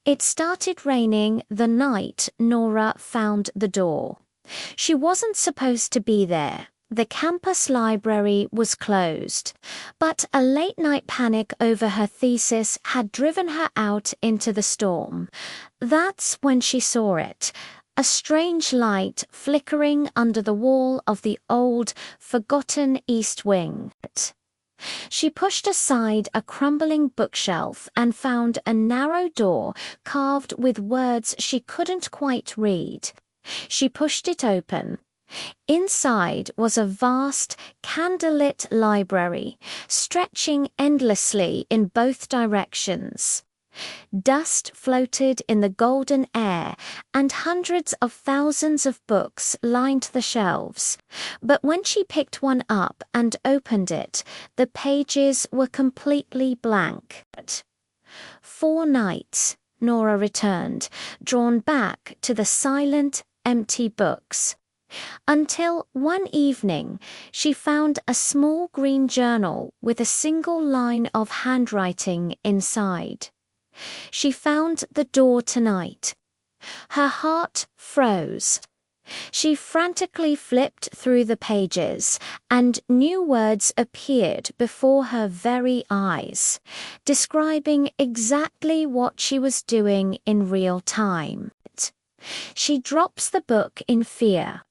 It started raining the night Nora found the door. She wasn't supposed to be there. The campus library was closed, but a late-night panic over her thesis had driven her out into the storm. That's when she saw it, a strange light flickering under the wall of the old, forgotten East Wing. She pushed aside a crumbling bookshelf and found a narrow door carved with words she couldn't quite read. She pushed it open. Inside was a vast, candlelit library, stretching endlessly in both directions. Dust floated in the golden air, and hundreds of thousands of books lined the shelves. But when she picked one up and opened it, the pages were completely blank. 4 nights, Nora returned, drawn back to the silent, empty books. Until one evening, she found a small green journal with a single line of handwriting inside. She found the door tonight. Her heart froze. She frantically flipped through the pages, and new words appeared before her very eyes, describing exactly what she was doing in real time. She drops the book in fear.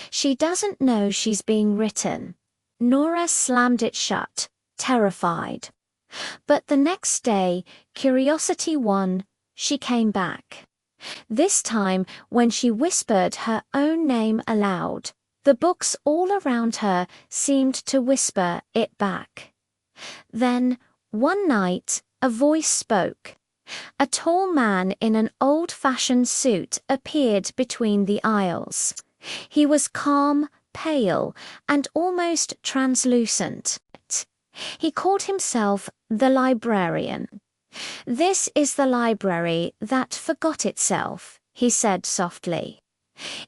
She doesn't know she's being written. Nora slammed it shut, terrified. But the next day, curiosity won. She came back. This time, when she whispered her own name aloud, the books all around her seemed to whisper it back. Then, one night, a voice spoke. A tall man in an old-fashioned suit appeared between the aisles. He was calm, pale, and almost translucent. He called himself the Librarian. "This is the library that forgot itself," he said softly.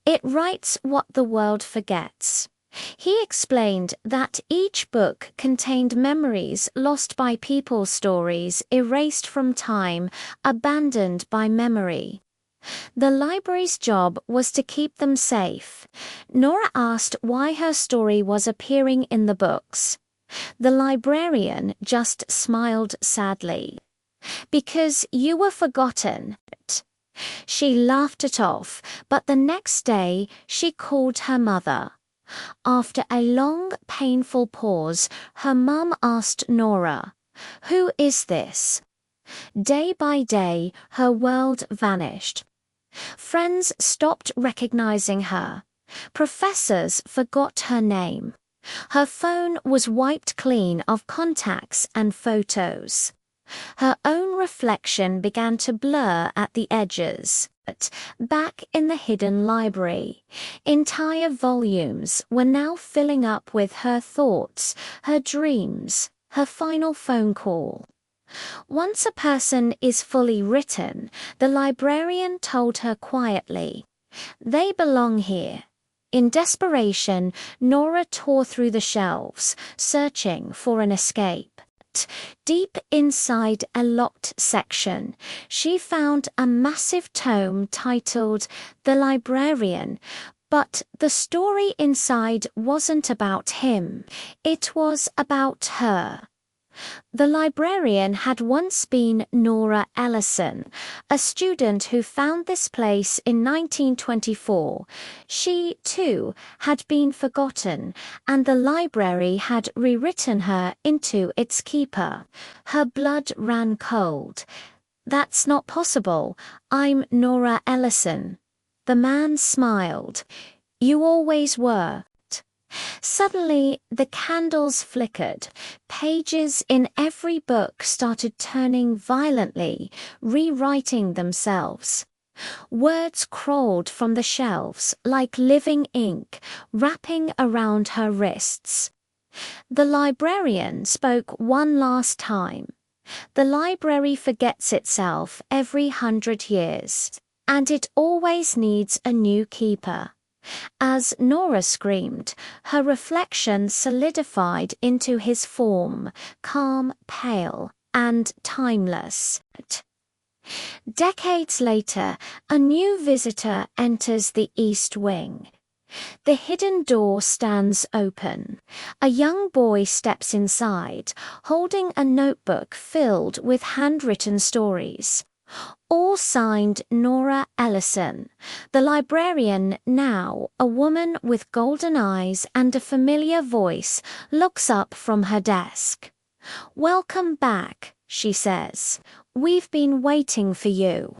"It writes what the world forgets." He explained that each book contained memories lost by people, stories erased from time, abandoned by memory. The library's job was to keep them safe. Nora asked why her story was appearing in the books. The librarian just smiled sadly. "Because you were forgotten." She laughed it off, but the next day she called her mother. After a long, painful pause, her mum asked Nora, "Who is this?" Day by day, her world vanished. Friends stopped recognizing her. Professors forgot her name. Her phone was wiped clean of contacts and photos. Her own reflection began to blur at the edges. But back in the hidden library, entire volumes were now filling up with her thoughts, her dreams, her final phone call. Once a person is fully written, the librarian told her quietly, "They belong here." In desperation, Nora tore through the shelves, searching for an escape. Deep inside a locked section, she found a massive tome titled The Librarian, but the story inside wasn't about him. It was about her. The librarian had once been Nora Ellison, a student who found this place in 1924. She, too, had been forgotten, and the library had rewritten her into its keeper. Her blood ran cold. "That's not possible. I'm Nora Ellison." The man smiled. "You always were." Suddenly, the candles flickered. Pages in every book started turning violently, rewriting themselves. Words crawled from the shelves like living ink, wrapping around her wrists. The librarian spoke one last time. "The library forgets itself every 100 years, and it always needs a new keeper." As Nora screamed, her reflection solidified into his form, calm, pale, and timeless. Decades later, a new visitor enters the East Wing. The hidden door stands open. A young boy steps inside, holding a notebook filled with handwritten stories. All signed Nora Ellison. The librarian, now a woman with golden eyes and a familiar voice, looks up from her desk. "Welcome back," she says. "We've been waiting for you."